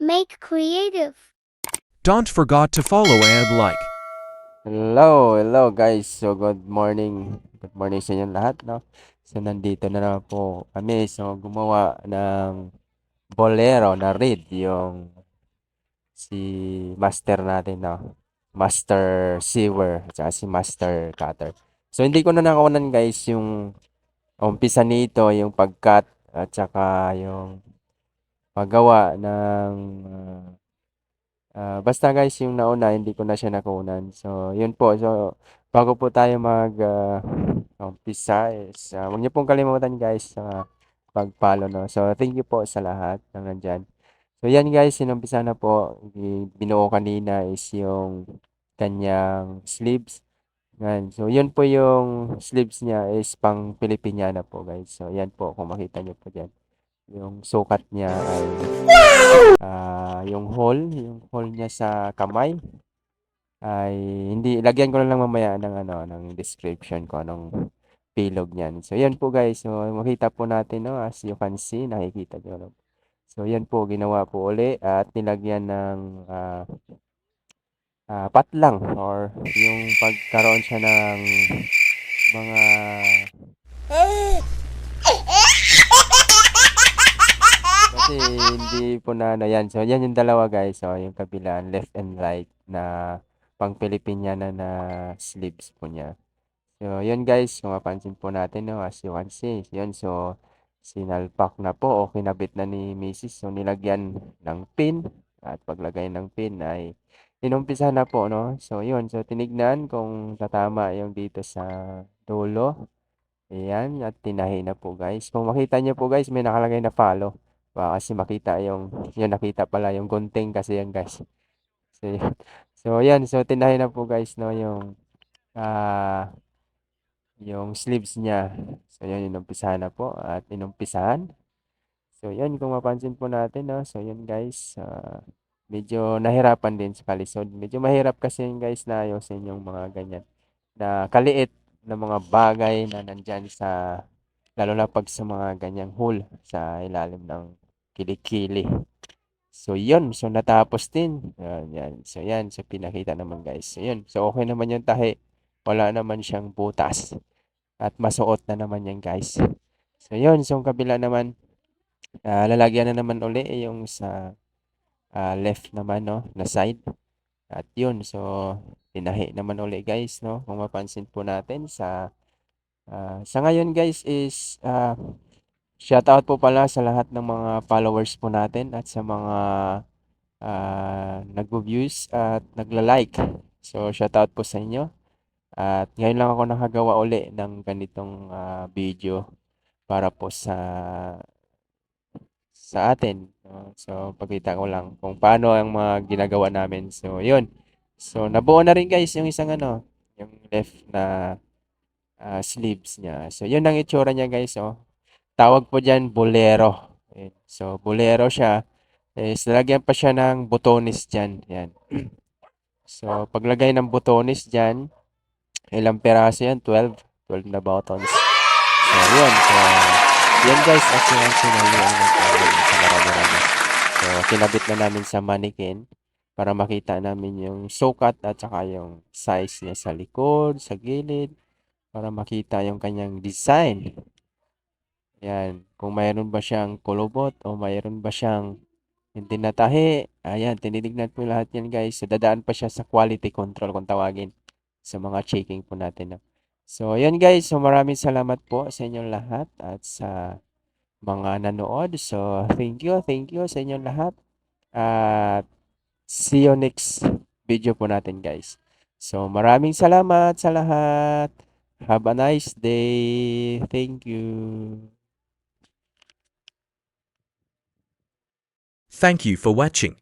Make creative. Don't forget to follow and like. Hello guys. So good morning. Good morning sa inyong lahat, no? So nandito na naman po kami. So gumawa ng bolero na read yung si master natin, no? Master Sewer at saka si Master Cutter. So hindi ko na nakunan guys yung umpisa nito, yung pagkat at saka yung paggawa ng basta guys yung nauna hindi ko na siya nakunan. So yun po. So bago po tayo umpisa is huwag niyo pong kalimutan guys sa pag-follow, no. So thank you po sa lahat ng nandiyan. So yan guys, sinumpisa na po. Binuo kanina is yung kanyang sleeves. Yan. So yun po yung sleeves niya is pang Filipiniana po guys. So yan po kung makita niyo po diyan. Yung sukat niya ay yung hole niya sa kamay ay hindi lagyan ko na lang mamaya ng ng description ko anong bilog niyan. So yan po guys. So makita po natin, no, as you can see, nakikita niyo, no. So yan po ginawa po uli at nilagyan ng patlang or yung pagkaroon siya ng mga kasi hindi po na yan. So yan yung dalawa guys. So yung kabilang left and right na pang Filipiniana na sleeves po niya. So yun guys, kung mapansin po natin, no, as you can see. Yun, so sinalpak na po o kinabit na ni Mrs. So nilagyan ng pin at paglagay ng pin ay inumpisa na po, no. So yun, so tinignan kung tatama yung dito sa dulo. Ayan, at tinahi na po guys. Kung makita niyo po guys, may nakalagay na follow. Baka kasi makita yun nakita pala yung gunting kasi yan guys. So, yun. So yan, so tinahi na po guys, no, yung sleeves niya. So yun, inumpisahan na po at inumpisahan. So yun, kung mapansin po natin, no. So yun guys, medyo nahirapan din sa kalisod. Medyo mahirap kasi yun guys na ayusin yung mga ganyan na kaliit na mga bagay na nandyan sa lalo na pag sa mga ganyang hole sa ilalim ng kilikili. So yun, so natapos din. Yan. So yan, so pinakita naman guys. So yun, so okay naman yung tahi. Wala naman siyang butas. At masuot na naman yan guys. So yun, so yung kabila naman, lalagyan na naman uli yung sa left naman, no, na side. At yun, so tinahi naman uli guys, no. Kung mapansin po natin sa ngayon guys is shoutout po pala sa lahat ng mga followers po natin at sa mga nagvo-views at nagla-like. So shoutout po sa inyo. At ngayon lang ako nakagawa uli ng ganitong video para po sa atin, no? So pakita ko lang kung paano ang mga ginagawa namin. So yun. So nabuo na rin guys yung isang yung left na sleeves niya. So yun ang itsura niya guys, oh. Tawag po diyan bolero. Ayan. So bolero siya. Nilagyan pa siya ng botones diyan. Yan. So paglagay ng botones diyan, ilang piraso yan? 12 na buttons. So yun. So yan guys, as you can see, nahiyaan ng tawag sa marami-rami. So kinabit na namin sa mannequin para makita namin yung sukat at saka yung size niya sa likod, sa gilid, para makita yung kanyang design. Yan, kung mayroon ba siyang kulubot o mayroon ba siyang hindi natahi. Ayan, tinitignan po lahat yan guys. So dadaan pa siya sa quality control kung tawagin sa mga checking po natin, no? So ayan guys, so maraming salamat po sa inyong lahat at sa mga nanood. So thank you sa inyong lahat. At see you next video po natin guys. So maraming salamat sa lahat. Have a nice day. Thank you. Thank you for watching.